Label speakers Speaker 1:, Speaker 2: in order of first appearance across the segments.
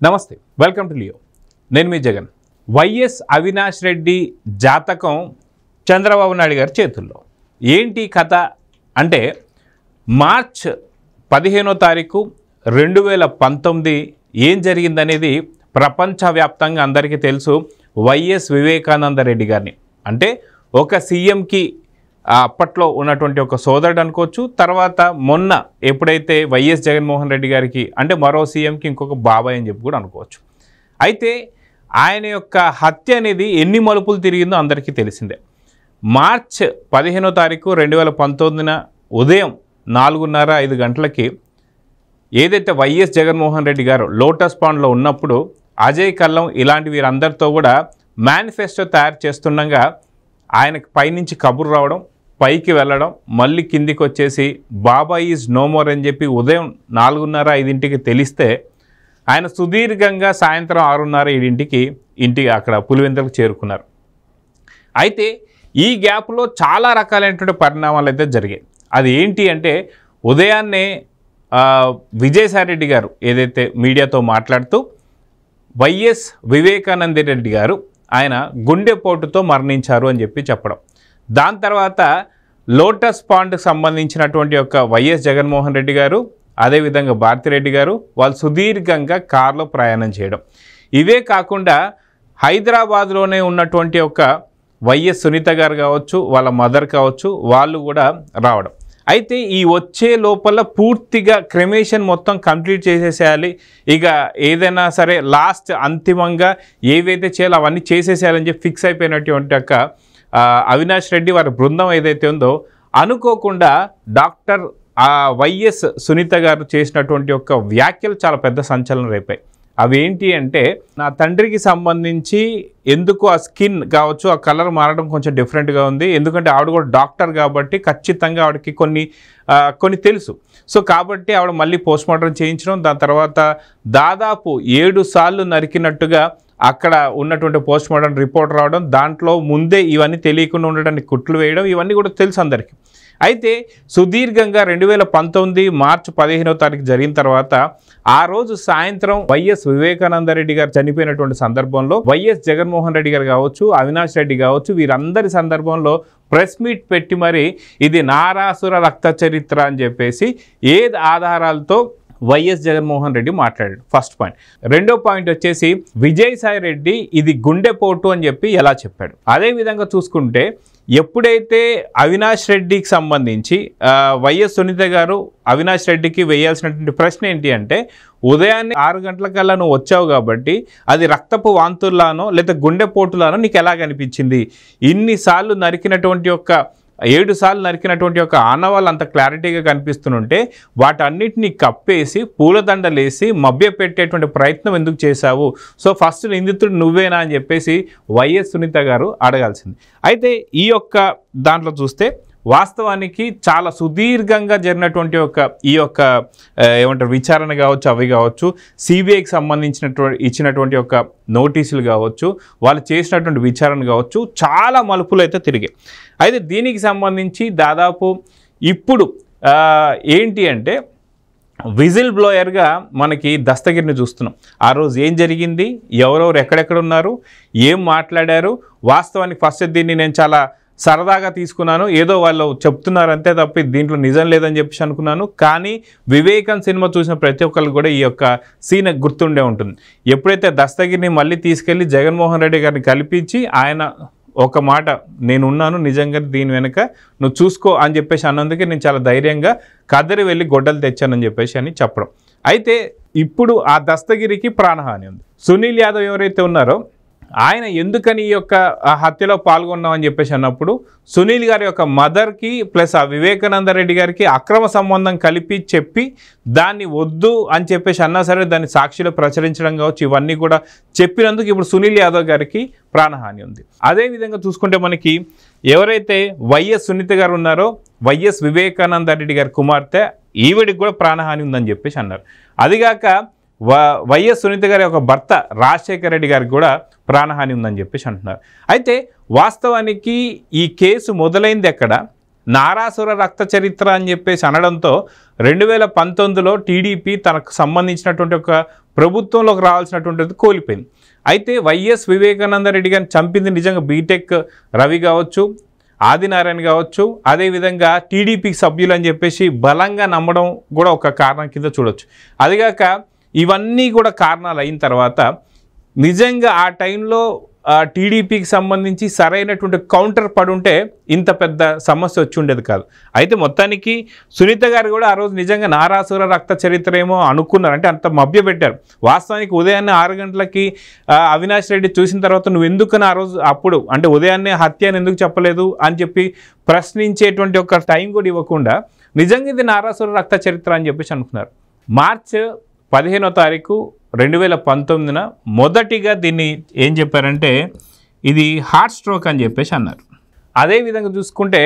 Speaker 1: నమస్తే, welcome to Leo. నేను మీ Jagan. YS Avinash Reddy జాతకం చంద్రబాబు నాయుడు గారి చేతుల్లో. ఏంటి కథ అంటే, మార్చ్ 15వ తారీఖు 2019 ఏం జరిగిందనేది ప్రపంచవ్యాప్తంగా అందరికీ తెలుసు. వైఎస్ వివేకానంద రెడ్డి గారిని, అంటే ఒక సీఎంకి అప్పట్లో ఉన్నటువంటి ఒక సోదరుడు అనుకోవచ్చు. తర్వాత మొన్న ఎప్పుడైతే వైఎస్ జగన్మోహన్ రెడ్డి గారికి, అంటే మరో సీఎంకి ఇంకొక బాబాయ్ అని చెప్పి కూడా అనుకోవచ్చు. అయితే ఆయన యొక్క హత్య అనేది ఎన్ని మలుపులు తిరిగిందో అందరికీ తెలిసిందే. మార్చ్ 15వ తారీఖు 2019 ఉదయం 4:30-5 గంటలకి ఏదైతే వైఎస్ జగన్మోహన్ రెడ్డి గారు లోటస్ పాండ్లో ఉన్నప్పుడు అజయ్ కల్లం ఇలాంటి వీరందరితో కూడా మేనిఫెస్టో తయారు చేస్తుండగా ఆయనకు పైనుంచి కబురు రావడం, పైకి వెళ్ళడం, మళ్ళీ కిందికి వచ్చేసి బాబాయ్ ఈజ్ నో మోర్ అని చెప్పి ఉదయం 4:30-5 తెలిస్తే ఆయన సుదీర్ఘంగా సాయంత్రం 6:30-7 ఇంటికి అక్కడ పులివెందులకు చేరుకున్నారు. అయితే ఈ గ్యాప్లో చాలా రకాలైనటువంటి పరిణామాలు అయితే జరిగాయి. అది ఏంటి అంటే, ఉదయాన్నే విజయసాయి రెడ్డి గారు ఏదైతే మీడియాతో మాట్లాడుతూ వైఎస్ వివేకానంద రెడ్డి గారు ఆయన గుండెపోటుతో మరణించారు అని చెప్పి చెప్పడం. దాని తర్వాత లోటస్ పాండ్కి సంబంధించినటువంటి ఒక వైఎస్ జగన్మోహన్ రెడ్డి గారు, అదేవిధంగా భారతిరెడ్డి గారు వాళ్ళు సుదీర్ఘంగా కారులో ప్రయాణం చేయడం. ఇవే కాకుండా హైదరాబాద్లోనే ఉన్నటువంటి ఒక వైఎస్ సునీత గారు కావచ్చు, వాళ్ళ మదర్ కావచ్చు, వాళ్ళు కూడా రావడం. అయితే ఈ వచ్చే లోపల పూర్తిగా క్రెమేషన్ మొత్తం కంప్లీట్ చేసేసేయాలి, ఇక ఏదైనా సరే లాస్ట్ అంతిమంగా ఏవైతే చేయాలో అవన్నీ చేసేసేయాలని చెప్పి ఫిక్స్ అయిపోయినటువంటి ఒక అవినాష్ రెడ్డి వారి బృందం ఏదైతే ఉందో, అనుకోకుండా డాక్టర్ వైఎస్ సునీత గారు చేసినటువంటి ఒక వ్యాఖ్యలు చాలా పెద్ద సంచలనం రేపాయి. అవి ఏంటి అంటే, నా తండ్రికి సంబంధించి ఎందుకు ఆ స్కిన్ కావచ్చు, ఆ కలర్ మారడం కొంచెం డిఫరెంట్గా ఉంది, ఎందుకంటే ఆవిడ కూడా డాక్టర్ కాబట్టి ఖచ్చితంగా ఆవిడకి కొన్ని తెలుసు. సో కాబట్టి ఆవిడ మళ్ళీ పోస్ట్మార్టం చేయించడం, దాని తర్వాత దాదాపు 7 సార్లు నరికినట్టుగా అక్కడ ఉన్నటువంటి పోస్ట్మార్టం రిపోర్ట్ రావడం, దాంట్లో ముందే ఇవన్నీ తెలియకుండా ఉండడానికి కుట్లు వేయడం, ఇవన్నీ కూడా తెలుసు అందరికీ. అయితే సుదీర్ఘంగా 2019 మార్చి 15వ తారీఖు జరిగిన తర్వాత ఆ రోజు సాయంత్రం వైఎస్ వివేకానంద రెడ్డి గారు చనిపోయినటువంటి సందర్భంలో వైఎస్ జగన్మోహన్ రెడ్డి గారు కావచ్చు, అవినాష్ రెడ్డి కావచ్చు, వీరందరి సందర్భంలో ప్రెస్ మీట్ పెట్టి మరి ఇది నారాసుర రక్త చరిత్ర అని చెప్పేసి ఏది ఆధారాలతో వైఎస్ జగన్మోహన్ రెడ్డి మాట్లాడాడు. First point. రెండో పాయింట్ వచ్చేసి విజయసాయి రెడ్డి ఇది గుండెపోటు అని చెప్పి ఎలా చెప్పాడు. అదేవిధంగా చూసుకుంటే ఎప్పుడైతే అవినాష్ రెడ్డికి సంబంధించి వైఎస్ సునీత గారు అవినాష్ రెడ్డికి వేయాల్సినటువంటి ప్రశ్న ఏంటి అంటే, ఉదయాన్నే 6 గంటలకల్లా నువ్వు వచ్చావు కాబట్టి అది రక్తపు వాంతుల్లానో లేదా గుండెపోటులానో నీకు ఎలా కనిపించింది? ఇన్నిసార్లు నరికినటువంటి 7 సార్లు నరికినటువంటి ఒక ఆనవాళ్ళు అంత క్లారిటీగా కనిపిస్తుంటే వాటన్నిటిని కప్పేసి పూలదండలేసి మభ్య పెట్టేటువంటి ప్రయత్నం ఎందుకు చేశావు? సో ఫస్ట్ నిందితుడు నువ్వేనా అని చెప్పేసి వైఎస్ సునీత గారు అడగాల్సింది. అయితే ఈ యొక్క దాంట్లో చూస్తే వాస్తవానికి చాలా సుదీర్ఘంగా జరిగినటువంటి ఏమంటారు విచారణ కావచ్చు, అవి కావచ్చు, సిబిఐకి ఇచ్చినటువంటి ఒక నోటీసులు కావచ్చు, వాళ్ళు చేసినటువంటి విచారణ కావచ్చు, చాలా మలుపులు అయితే తిరిగాయి. అయితే దీనికి సంబంధించి దాదాపు ఇప్పుడు ఏంటి అంటే, విజిల్ బ్లోయర్గా మనకి దస్తగిరిని చూస్తున్నాం. ఆ రోజు ఏం జరిగింది, ఎవరెవరు ఎక్కడెక్కడ ఉన్నారు, ఏం మాట్లాడారు, వాస్తవానికి ఫస్ట్ దీన్ని నేను చాలా సరదాగా తీసుకున్నాను, ఏదో వాళ్ళు చెప్తున్నారంతే తప్ప దీంట్లో నిజం లేదని చెప్పేసి అనుకున్నాను. కానీ వివేకం సినిమా చూసిన ప్రతి ఒక్కరికి కూడా ఈ యొక్క సీన్ గుర్తుండే ఉంటుంది. ఎప్పుడైతే దస్తగిరిని మళ్ళీ తీసుకెళ్ళి జగన్మోహన్ రెడ్డి గారిని కల్పించి ఆయన ఒక మాట, నేనున్నాను నిజంగా దీని వెనుక, నువ్వు చూసుకో అని చెప్పేసి అన్నందుకే నేను చాలా ధైర్యంగా కదరి వెళ్ళి గొడ్డలు తెచ్చానని చెప్పేసి అని చెప్పడం. అయితే ఇప్పుడు ఆ దస్తగిరికి ప్రాణహాని ఉంది. సునీల్ యాదవ్ ఎవరైతే ఉన్నారో ఆయన ఎందుకని ఈ యొక్క హత్యలో పాల్గొన్నామని చెప్పేసి అన్నప్పుడు, సునీల్ గారి యొక్క మదర్కి ప్లస్ ఆ వివేకానంద రెడ్డి గారికి అక్రమ సంబంధం కలిపి చెప్పి దాన్ని వద్దు అని చెప్పేసి అన్నా సరే దాన్ని సాక్షిలో ప్రచురించడం కావచ్చు, ఇవన్నీ కూడా చెప్పినందుకు ఇప్పుడు సునీల్ యాదవ్ గారికి ప్రాణహాని ఉంది. అదేవిధంగా చూసుకుంటే మనకి ఎవరైతే వైఎస్ సునీత గారు ఉన్నారో, వైఎస్ వివేకానంద రెడ్డి గారి కుమార్తె, ఈవిడికి కూడా ప్రాణహాని ఉందని చెప్పేసి అన్నారు. అదిగాక వైఎస్ సునీత గారి యొక్క భర్త రాజశేఖర రెడ్డి గారికి కూడా ప్రాణహాని ఉందని చెప్పేసి అంటున్నారు. అయితే వాస్తవానికి ఈ కేసు మొదలైంది ఎక్కడ, నారాసుర రక్త చరిత్ర అని చెప్పేసి అనడంతో 2019లో టీడీపీ తనకు సంబంధించినటువంటి ఒక ప్రభుత్వంలోకి రావాల్సినటువంటిది కోల్పోయింది. అయితే వైఎస్ వివేకానంద రెడ్డి గారిని చంపింది నిజంగా బీటెక్ రవి కావచ్చు, ఆదినారాయణ కావచ్చు, అదేవిధంగా టీడీపీకి సభ్యులు అని చెప్పేసి బలంగా నమ్మడం కూడా ఒక కారణం కింద చూడవచ్చు. అదిగాక ఇవన్నీ కూడా కారణాలు అయిన తర్వాత నిజంగా ఆ టైంలో టీడీపీకి సంబంధించి సరైనటువంటి కౌంటర్ పడుంటే ఇంత పెద్ద సమస్య వచ్చి ఉండేది కాదు. అయితే మొత్తానికి సునీత గారు కూడా ఆ రోజు నిజంగా నారాసుర రక్త చరిత్ర ఏమో అనుకున్నారు, అంటే అంత మభ్యపెట్టారు. వాస్తవానికి ఉదయాన్నే 6 గంటలకి అవినాష్ రెడ్డి చూసిన తర్వాత నువ్వు ఎందుకని ఆ రోజు అప్పుడు అంటే ఉదయాన్నే హత్య అని ఎందుకు చెప్పలేదు అని చెప్పి ప్రశ్నించేటువంటి ఒక టైం కూడా ఇవ్వకుండా నిజంగా ఇది నారాసుర రక్త చరిత్ర అని చెప్పేసి అనుకున్నారు. మార్చి 15వ తారీఖు 2019 మొదటిగా దీన్ని ఏం చెప్పారంటే ఇది హార్ట్ స్ట్రోక్ అని చెప్పేసి అన్నారు. అదేవిధంగా చూసుకుంటే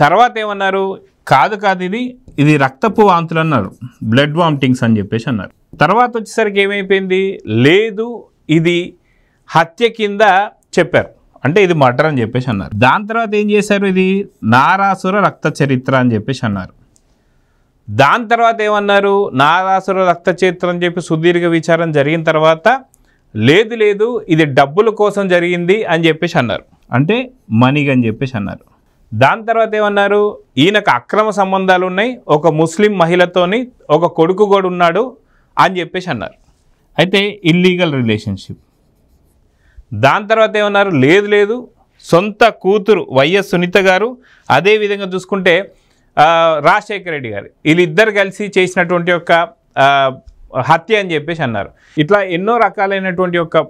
Speaker 1: తర్వాత ఏమన్నారు, కాదు ఇది రక్తపు వాంతులు అన్నారు, బ్లడ్ వామిటింగ్స్ అని చెప్పేసి అన్నారు. తర్వాత వచ్చేసరికి ఏమైపోయింది, లేదు ఇది హత్య కింద చెప్పారు, అంటే ఇది మర్డర్ అని చెప్పేసి అన్నారు. దాని తర్వాత ఏం చేశారు, ఇది నారాసుర రక్త చరిత్ర అని చెప్పేసి అన్నారు. దాని తర్వాత ఏమన్నారు, నారాసుర రక్త చరిత్ర అని చెప్పి సుదీర్ఘ విచారం జరిగిన తర్వాత లేదు ఇది డబ్బుల కోసం జరిగింది అని చెప్పేసి అన్నారు, అంటే మనీగా అని చెప్పేసి అన్నారు. దాని తర్వాత ఏమన్నారు, ఈయనకు అక్రమ సంబంధాలు ఉన్నాయి, ఒక ముస్లిం మహిళతోని ఒక కొడుకు కూడా ఉన్నాడు అని చెప్పేసి అన్నారు, అయితే ఇల్లీగల్ రిలేషన్షిప్. దాని తర్వాత ఏమన్నారు, లేదు సొంత కూతురు వైఎస్ సునీత గారు, అదేవిధంగా చూసుకుంటే రాజశేఖర రెడ్డి గారు వీళ్ళిద్దరు కలిసి చేసినటువంటి ఒక హత్య అని చెప్పేసి అన్నారు. ఇట్లా ఎన్నో రకాలైనటువంటి ఒక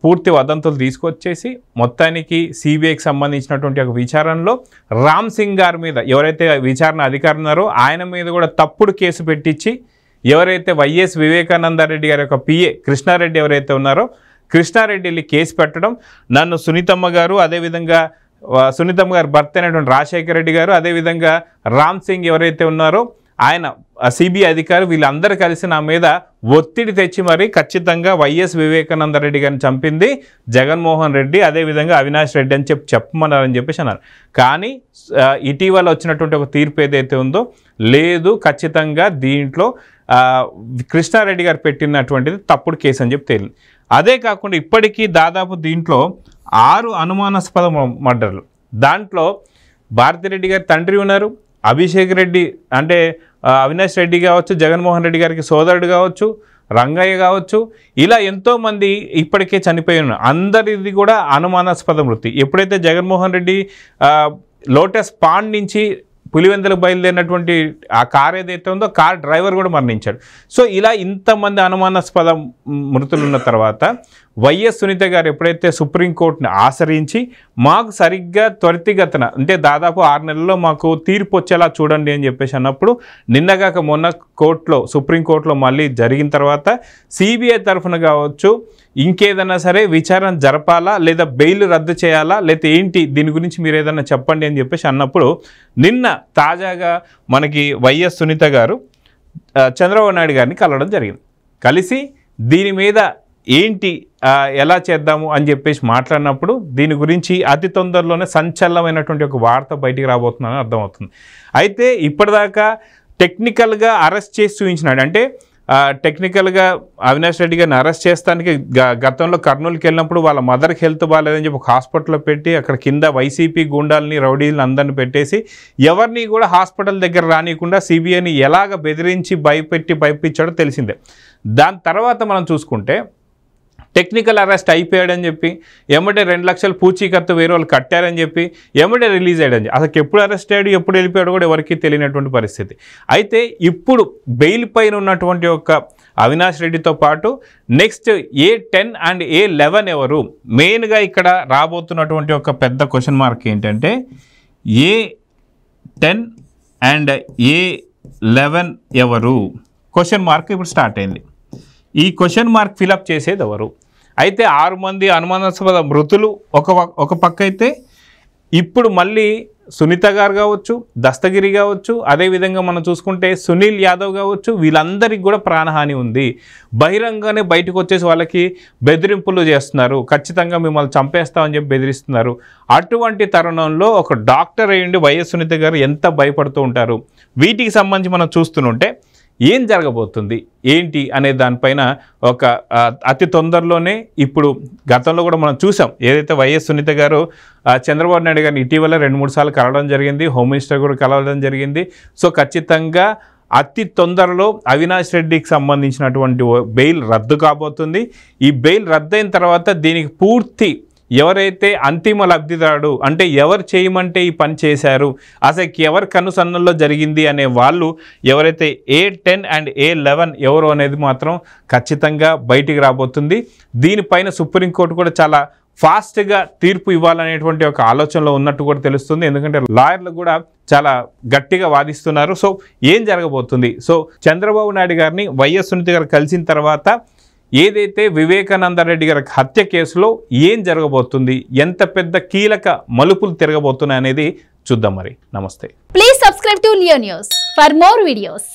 Speaker 1: పూర్తి వదంతులు తీసుకొచ్చేసి మొత్తానికి సిబిఐకి సంబంధించినటువంటి ఒక విచారణలో రామ్ సింగ్ గారి మీద ఎవరైతే విచారణ అధికారి ఉన్నారో ఆయన మీద కూడా తప్పుడు కేసు పెట్టించి ఎవరైతే వైఎస్ వివేకానంద రెడ్డి గారి యొక్క పిఏ కృష్ణారెడ్డి ఎవరైతే ఉన్నారో కృష్ణారెడ్డి వెళ్ళి కేసు పెట్టడం, నన్ను సునీతమ్మ గారు అదేవిధంగా సునీతమ్మ గారు భర్త అయినటువంటి రాజశేఖర రెడ్డి గారు అదేవిధంగా రామ్ సింగ్ ఎవరైతే ఉన్నారో ఆయన సిబిఐ అధికారి వీళ్ళందరూ కలిసి నా మీద ఒత్తిడి తెచ్చి మరి ఖచ్చితంగా వైఎస్ వివేకానంద రెడ్డి గారిని చంపింది జగన్మోహన్ రెడ్డి అదేవిధంగా అవినాష్ రెడ్డి అని చెప్పమన్నారని చెప్పేసి అన్నారు. కానీ ఇటీవల వచ్చినటువంటి ఒక తీర్పు ఏదైతే ఉందో లేదు, ఖచ్చితంగా దీంట్లో కృష్ణారెడ్డి గారు పెట్టినటువంటిది తప్పుడు కేసు అని చెప్పి తేలింది. అదే కాకుండా ఇప్పటికీ దాదాపు దీంట్లో 6 అనుమానాస్పద మర్డర్లు, దాంట్లో భారతిరెడ్డి గారి తండ్రి ఉన్నారు, అభిషేక్ రెడ్డి అంటే అవినాష్ రెడ్డి కావచ్చు, జగన్మోహన్ రెడ్డి గారికి సోదరుడు కావచ్చు, రంగయ్య కావచ్చు, ఇలా ఎంతోమంది ఇప్పటికే చనిపోయి ఉన్నారు. అందరిది కూడా అనుమానాస్పద మృతి. ఎప్పుడైతే జగన్మోహన్ రెడ్డి లోటస్ పాండ్ నుంచి పులివెందులకు బయలుదేరినటువంటి ఆ కార్ ఏదైతే ఉందో కార్ డ్రైవర్ కూడా మరణించాడు. సో ఇలా ఇంతమంది అనుమానాస్పద మృతులు ఉన్న తర్వాత వైఎస్ సునీత గారు ఎప్పుడైతే సుప్రీంకోర్టుని ఆశ్రయించి మాకు సరిగ్గా త్వరితగతిన అంటే దాదాపు 6 నెలల్లో మాకు తీర్పు వచ్చేలా చూడండి అని చెప్పేసి అన్నప్పుడు నిన్నగాక మొన్న కోర్టులో సుప్రీంకోర్టులో మళ్ళీ జరిగిన తర్వాత సిబిఐ తరఫున కావచ్చు ఇంకేదైనా సరే విచారణ జరపాలా లేదా బెయిల్ రద్దు చేయాలా లేదా ఏంటి దీని గురించి మీరు ఏదైనా చెప్పండి అని చెప్పేసి అన్నప్పుడు నిన్న తాజాగా మనకి వైఎస్ సునీత గారు చంద్రబాబు నాయుడు గారిని కలవడం జరిగింది. కలిసి దీని మీద ఏంటి ఎలా చేద్దాము అని చెప్పేసి మాట్లాడినప్పుడు దీని గురించి అతి తొందరలోనే సంచలనమైనటువంటి ఒక వార్త బయటికి రాబోతుందని అర్థమవుతుంది. అయితే ఇప్పటిదాకా టెక్నికల్గా అరెస్ట్ చేసి చూపించినాడు, అంటే టెక్నికల్గా అవినాష్ రెడ్డి గారిని అరెస్ట్ చేస్తానికి గతంలో కర్నూలుకి వెళ్ళినప్పుడు వాళ్ళ మదర్కి హెల్త్ బాగాలేదని చెప్పి ఒక హాస్పిటల్లో పెట్టి అక్కడ కింద వైసీపీ గూండాలని రౌడీలను అందరిని పెట్టేసి ఎవరిని కూడా హాస్పిటల్ దగ్గర రానియకుండా సిబిఐని ఎలాగ బెదిరించి భయపించాడో తెలిసిందే. దాని తర్వాత మనం చూసుకుంటే టెక్నికల్ అరెస్ట్ అయిపోయాడని చెప్పి ఎమ్మటే 2 లక్షలు పూచీకత్తు వేరే వాళ్ళు కట్టారని చెప్పి ఎమ్మటే రిలీజ్ అయ్యాడని అసలు ఎప్పుడు అరెస్ట్ అయ్యాడు ఎప్పుడు వెళ్ళిపోయాడు కూడా ఎవరికి తెలియనటువంటి పరిస్థితి. అయితే ఇప్పుడు బెయిల్ పైన ఉన్నటువంటి ఒక అవినాష్ రెడ్డితో పాటు నెక్స్ట్ A10 అండ్ A11 ఎవరు, మెయిన్గా ఇక్కడ రాబోతున్నటువంటి ఒక పెద్ద క్వశ్చన్ మార్క్ ఏంటంటే A10 అండ్ A11 ఎవరు క్వశ్చన్ మార్క్ ఇప్పుడు స్టార్ట్ అయింది. ఈ క్వశ్చన్ మార్క్ ఫిలప్ చేసేది ఎవరు? అయితే 6 మంది అనుమానాస్పద మృతులు ఒక పక్క అయితే ఇప్పుడు మళ్ళీ సునీత గారు కావచ్చు, దస్తగిరి కావచ్చు, అదేవిధంగా మనం చూసుకుంటే సునీల్ యాదవ్ కావచ్చు, వీళ్ళందరికీ కూడా ప్రాణహాని ఉంది. బహిరంగానే బయటకు వచ్చేసి వాళ్ళకి బెదిరింపులు చేస్తున్నారు, ఖచ్చితంగా మిమ్మల్ని చంపేస్తామని చెప్పి బెదిరిస్తున్నారు. అటువంటి తరుణంలో ఒక డాక్టర్ అయ్యండి వైఎస్ సునీత గారు ఎంత భయపడుతూ ఉంటారు. వీటికి సంబంధించి మనం చూస్తుంటే ఏం జరగబోతుంది ఏంటి అనే దానిపైన ఒక అతి తొందరలోనే ఇప్పుడు గతంలో కూడా మనం చూసాం ఏదైతే వైఎస్ సునీత గారు చంద్రబాబు నాయుడు గారిని ఇటీవల 2-3 సార్లు కలవడం జరిగింది, హోమ్ మినిస్టర్ కూడా కలవడం జరిగింది. సో ఖచ్చితంగా అతి తొందరలో అవినాష్ రెడ్డికి సంబంధించినటువంటి బెయిల్ రద్దు కాబోతుంది. ఈ బెయిల్ రద్దయిన తర్వాత దీనికి పూర్తి ఎవరైతే అంతిమ లబ్ధిదారుడు అంటే ఎవరు చేయమంటే ఈ పని చేశారు, అసలు ఎవరి కనుసన్నల్లో జరిగింది అనే వాళ్ళు ఎవరైతే A10 అండ్ A11 ఎవరు అనేది మాత్రం ఖచ్చితంగా బయటికి రాబోతుంది. దీనిపైన సుప్రీంకోర్టు కూడా చాలా ఫాస్ట్గా తీర్పు ఇవ్వాలనేటువంటి ఒక ఆలోచనలో ఉన్నట్టు కూడా తెలుస్తుంది. ఎందుకంటే లాయర్లు కూడా చాలా గట్టిగా వాదిస్తున్నారు. సో ఏం జరగబోతుంది? సో చంద్రబాబు నాయుడు గారిని వైఎస్ సునీత గారు కలిసిన తర్వాత ఏదైతే వివేకానంద రెడ్డి గారి హత్య కేసులో ఏం జరగబోతుంది, ఎంత పెద్ద కీలక మలుపులు తిరగబోతున్నాయి అనేది చూద్దాం. మరి నమస్తే.
Speaker 2: Please subscribe to Leo news for more videos.